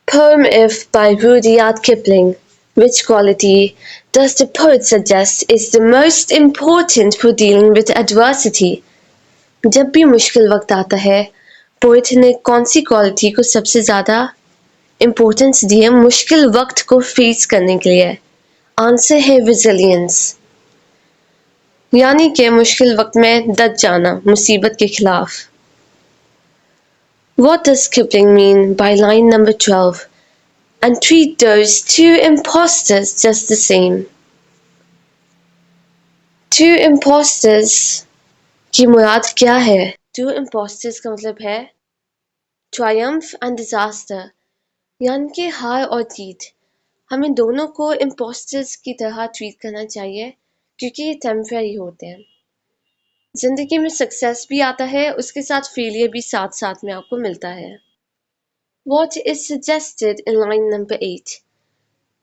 Poem If by Rudyard Kipling. Which quality does the poet suggest is the most important for dealing with adversity? जब भी मुश्किल वक्त आता है, poet ने कौन सी क्वालिटी को सबसे ज्यादा इम्पोर्टेंस दी है मुश्किल वक्त को फेस करने के लिए? आंसर है रेजिलियंस, यानी कि मुश्किल वक्त में डट जाना मुसीबत के खिलाफ. What does Kipling mean by line number 12? And treat those two impostors just the same. Two impostors की मुराद क्या है? Two impostors का मतलब है triumph and disaster, यानी कि हार और जीत. हमें दोनों को impostors की तरह ट्रीट करना चाहिए क्योंकि ये टेम्पररी होते हैं. जिंदगी में सक्सेस भी आता है, उसके साथ फेलियर भी साथ साथ में आपको मिलता है. What is suggested in line number 8?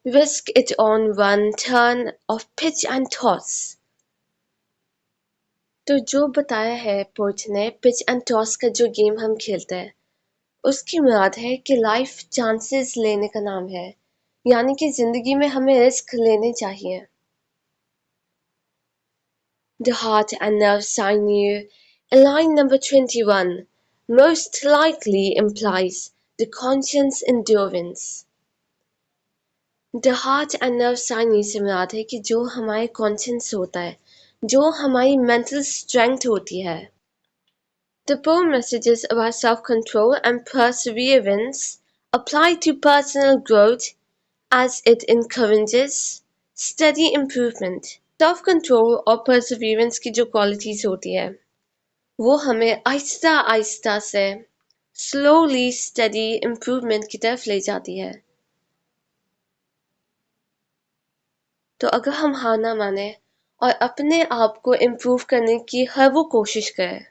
Risk it on one turn of pitch and toss. तो जो बताया है पोएट ने पिच एंड टॉस का जो गेम हम खेलते हैं, उसकी मुराद है कि लाइफ चांसेस लेने का नाम है, यानी कि जिंदगी में हमें रिस्क लेने चाहिए. The heart and nerve sinew in line number 21 most likely implies the conscience endurance. The heart and nerve sinew से मुराद है कि जो हमारे कॉन्शियस होता है, जो हमारी मेंटल स्ट्रेंथ होती है. The poem messages about self-control and perseverance apply to personal growth as it encourages steady improvement. Self-control और perseverance की जो qualities होती है, वो हमें आहिस्ता आहिस्ता से slowly steady improvement की तरफ ले जाती है. तो अगर हम हार ना माने और अपने आप को इम्प्रूव करने की हर वो कोशिश करें.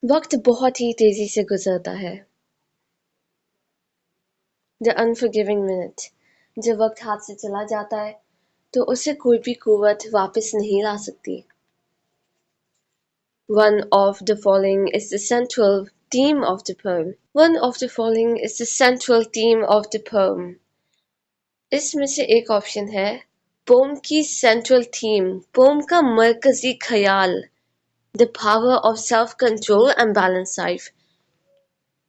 वक्त बहुत ही तेजी से गुजरता है. The unforgiving minute. जब वक्त हाथ से चला जाता है तो उसे कोई भी कुव्वत वापस नहीं ला सकती. One of the following is the central theme of the poem. One of the following is the central theme of the poem. इसमें से एक ऑप्शन है पोम की सेंट्रल थीम, पोम का मरकजी ख्याल, The power of self-control and balanced life.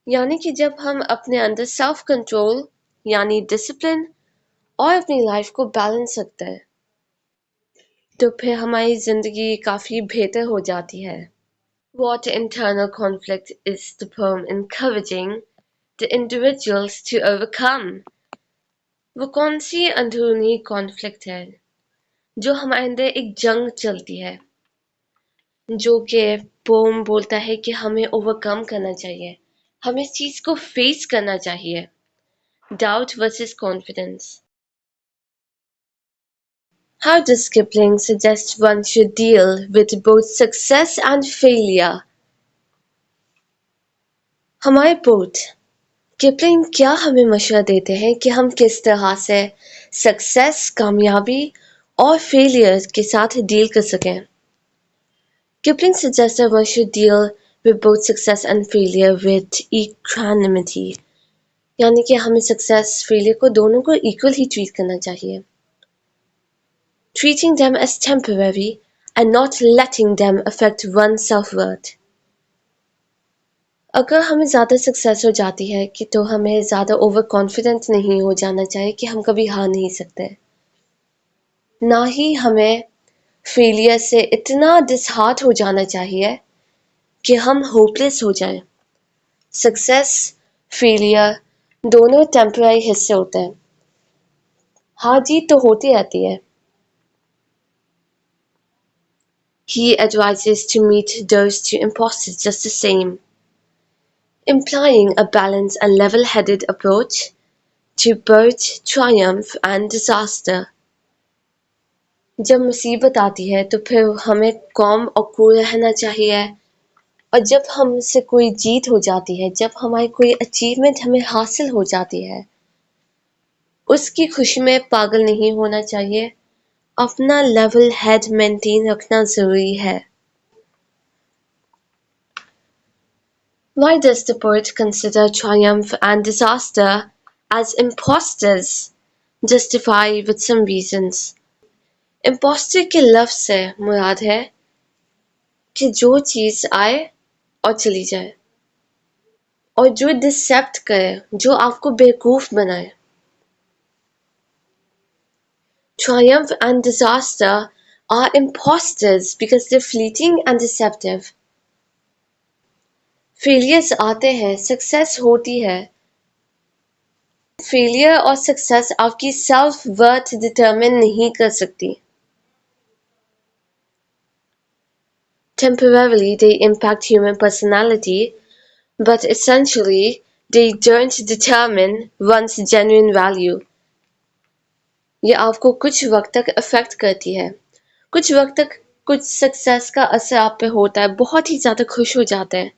यानी कि जब हम अपने अंदर सेल्फ कंट्रोल यानी डिसिप्लिन और अपनी लाइफ को बैलेंस रखते हैं, तो फिर हमारी जिंदगी काफी बेहतर हो जाती है. What internal conflict is the poem encouraging the individuals to overcome? वो कौन सी अंदरूनी कॉन्फ्लिक्ट है जो हमारे अंदर एक जंग चलती है, जो कि पोम बोलता है कि हमें ओवरकम करना चाहिए, हमें इस चीज को फेस करना चाहिए. Doubt versus confidence. How does Kipling suggest one should deal with both success and failure? हमारे पोट किपलिंग क्या हमें मशवरा देते हैं कि हम किस तरह से सक्सेस, कामयाबी और फेलियर के साथ डील कर सकें. Kipling suggests that one should deal with both success and failure with equanimity. यानी कि हमें सक्सेस फेलियर को दोनों को इक्वल ही ट्रीट करना चाहिए. Treating them as temporary and not letting them affect one's self-worth. अगर हमें ज़्यादा सक्सेस हो जाती है कि तो हमें ज़्यादा ओवर कॉन्फिडेंट नहीं हो जाना चाहिए कि हम कभी हार नहीं सकते. ना ही हमें फेलियर से इतना डिसहार्ट हो जाना चाहिए कि हम होपलेस हो जाएं. सक्सेस, फेलियर दोनों टेम्पररी हिस्से होते हैं. हार जीत तो होती रहती है. He advises to meet those two impostors just the same, implying a balanced and level-headed approach to both triumph and disaster. जब मुसीबत आती है तो फिर हमें कॉम और कूल रहना चाहिए, और जब हमसे कोई जीत हो जाती है, जब हमारी कोई अचीवमेंट हमें हासिल हो जाती है, उसकी खुशी में पागल नहीं होना चाहिए. अपना लेवल हेड मेंटेन रखना जरूरी है. Why does the poet consider triumph and disaster as imposters? Justify with some reasons. Imposter के लफ्ज से मुराद है कि जो चीज आए और चली जाए और जो डिसेप्ट करे, जो आपको बेवकूफ बनाए. Triumph and disaster are imposters because they're fleeting and deceptive. Failures आते हैं, सक्सेस होती है. फेलियर और सक्सेस आपकी सेल्फ वर्थ डिटरमिन नहीं कर सकती. Temporarily they impact human personality, but essentially they don't determine one's genuine value. ये आपको कुछ वक्त तक अफेक्ट करती है. कुछ वक्त तक कुछ सक्सेस का असर आप पे होता है, बहुत ही ज़्यादा खुश हो जाते हैं,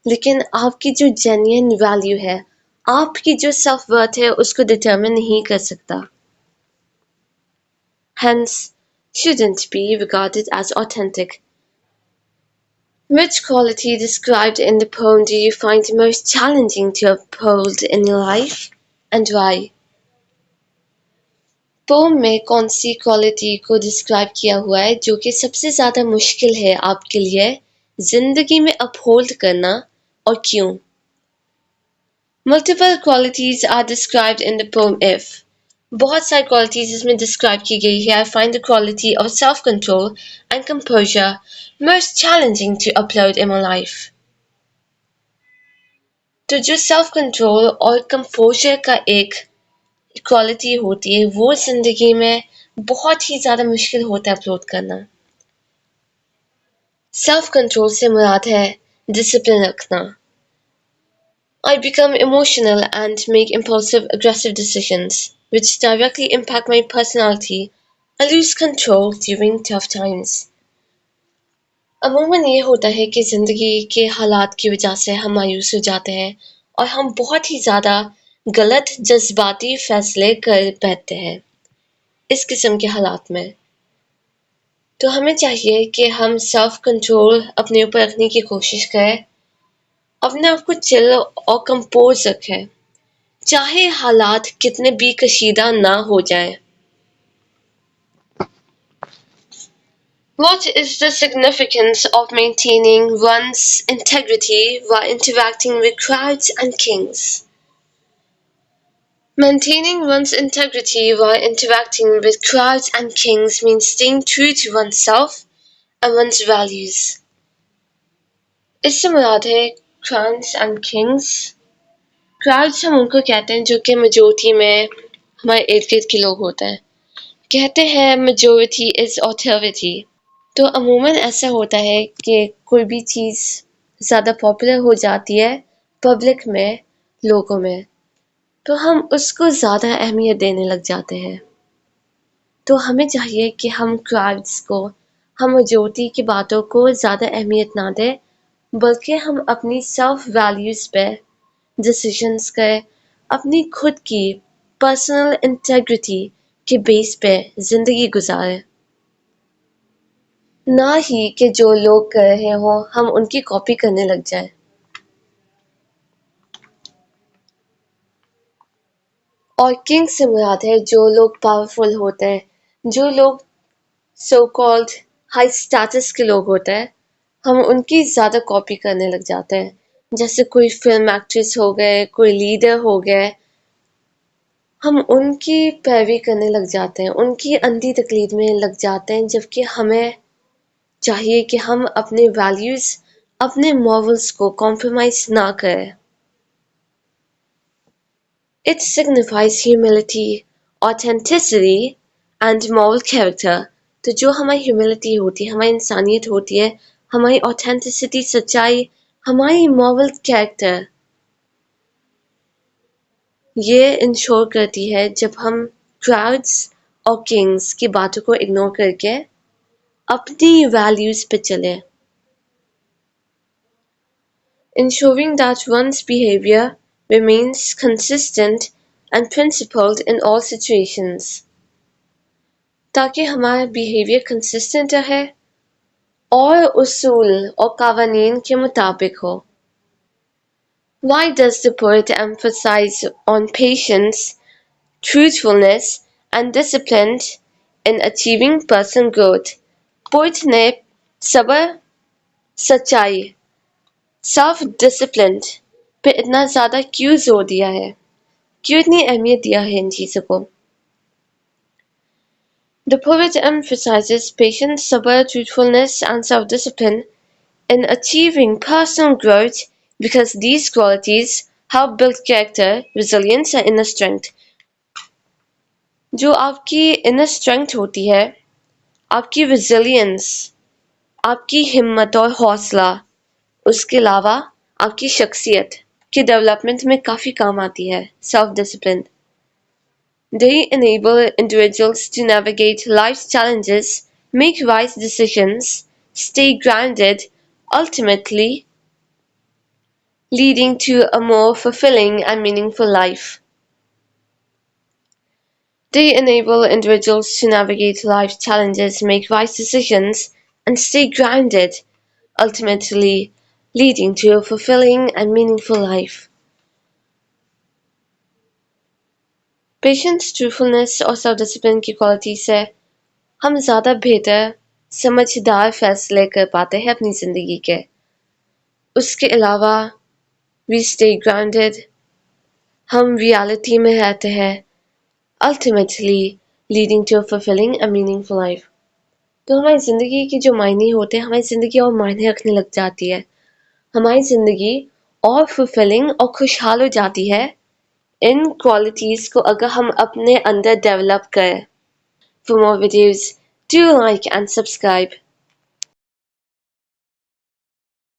लेकिन आपकी जो जेन्युइन वैल्यू है, आपकी जो सेल्फ वर्थ है, उसको डिटरमिन नहीं कर सकता. Hence, shouldn't be regarded as authentic. Which quality described in the poem do you find most challenging to uphold in your life, and why? Poem में कौन सी क्वालिटी को डिस्क्राइब किया हुआ है जो कि सबसे ज़्यादा मुश्किल है आपके लिए जिंदगी में अपहोल्ड करना, और क्यों? Multiple qualities are described in the poem if. बहुत सारी क्वालिटीज इसमें डिस्क्राइब की गई है. I find the quality of self-control and composure most challenging to uphold in my life. तो जो सेल्फ कंट्रोल और कंपोजर का एक क्वालिटी होती है, वो जिंदगी में बहुत ही ज़्यादा मुश्किल होता है अपलोड करना. सेल्फ कंट्रोल से मुराद है डिसिप्लिन रखना. I become emotional and make impulsive, aggressive decisions, which directly impact my personality. I lose control during tough times. अमूमन ये होता है कि ज़िंदगी के हालात की वजह से हम मायूस हो जाते हैं और हम बहुत ही ज़्यादा गलत जज्बाती फैसले कर बैठते हैं इस किस्म के हालात में. तो हमें चाहिए कि हम सेल्फ कंट्रोल अपने ऊपर रखने की कोशिश करें, अपने आप को चिल और कंपोज रखें, चाहे हालात कितने भी कशीदा ना हो जाएं. What is the significance of maintaining one's integrity while interacting with crowds and kings? Maintaining one's integrity while interacting with crowds and kings means staying true to oneself and one's values. इससे मुराद है crowds and kings. Crowds हम उनको कहते हैं जो कि majority में हमारे इर्द गिर्द के लोग होते हैं. कहते हैं majority is authority. तो अमूमन ऐसा होता है कि कोई भी चीज़ ज़्यादा पॉपुलर हो जाती है पब्लिक में, लोगों में, तो हम उसको ज़्यादा अहमियत देने लग जाते हैं. तो हमें चाहिए कि हम क्राउड्स को, हम मेजॉरिटी की बातों को ज़्यादा अहमियत ना दें, बल्कि हम अपनी सेल्फ वैल्यूज़ पे डिसीजंस करें, अपनी खुद की पर्सनल इंटेग्रिटी के बेस पे ज़िंदगी गुजारें, ना ही कि जो लोग कर रहे हों हम उनकी कॉपी करने लग जाएं. और किंग से मुराद है जो लोग पावरफुल होते हैं, जो लोग सो कॉल्ड हाई स्टेटस के लोग होते हैं, हम उनकी ज़्यादा कॉपी करने लग जाते हैं. जैसे कोई फिल्म एक्ट्रेस हो गए, कोई लीडर हो गए, हम उनकी पैरवी करने लग जाते हैं, उनकी अंधी तकलीद में लग जाते हैं, जबकि हमें चाहिए कि हम अपने वैल्यूज़, अपने मॉरल्स को कॉम्प्रोमाइज़ ना करें. It signifies humility, authenticity and moral character. तो जो हमारी ह्यूमिलिटी होती है, हमारी इंसानियत होती है, हमारी ऑथेंटिसिटी, सच्चाई, हमारी मॉरल कैरेक्टर, ये इंश्योर करती है जब हम क्राउड्स और किंग्स की बातों को इग्नोर करके अपनी वैल्यूज पे चले. Ensuring that one's behavior remains consistent and principled in all situations. ताकि हमारा बिहेवियर कंसिस्टेंट रहे और उसूल और कावानीन के मुताबिक हो. Why does the poet emphasize on patience, truthfulness, and discipline in achieving personal growth? Poet ने सब्र, सच्चाई, सेल्फ डिसिप्लिन पे इतना ज्यादा क्यों जोर दिया है, क्यों इतनी अहमियत दिया है इन चीजों को? The poet emphasizes patience, sabr, truthfulness, and self-discipline in achieving personal growth because these qualities help build character, resilience, and inner strength. जो आपकी inner strength होती है, आपकी resilience, आपकी हिम्मत और हौसला, उसके अलावा आपकी शख्सियत के डेवलपमेंट में काफ़ी काम आती है self discipline. They enable individuals to navigate life's challenges, make wise decisions, stay grounded, ultimately leading to a more fulfilling and meaningful life. They enable individuals to navigate life's challenges, make wise decisions, and stay grounded, ultimately leading to a fulfilling and meaningful life. Patience, truthfulness और self discipline की quality से हम ज़्यादा बेहतर समझदार फैसले कर पाते हैं अपनी ज़िंदगी के. उसके अलावा वी स्टे ग्राउंडेड, हम रियलिटी में रहते हैं, ultimately leading to a fulfilling a meaningful life. तो हमारी ज़िंदगी के जो मायने होते हैं, हमारी ज़िंदगी और मायने रखने लग जाती है, हमारी ज़िंदगी और फुलफिलिंग और खुशहाल हो जाती है इन क्वालिटीज़ को अगर हम अपने अंदर डेवलप करें. For more videos, do like and subscribe.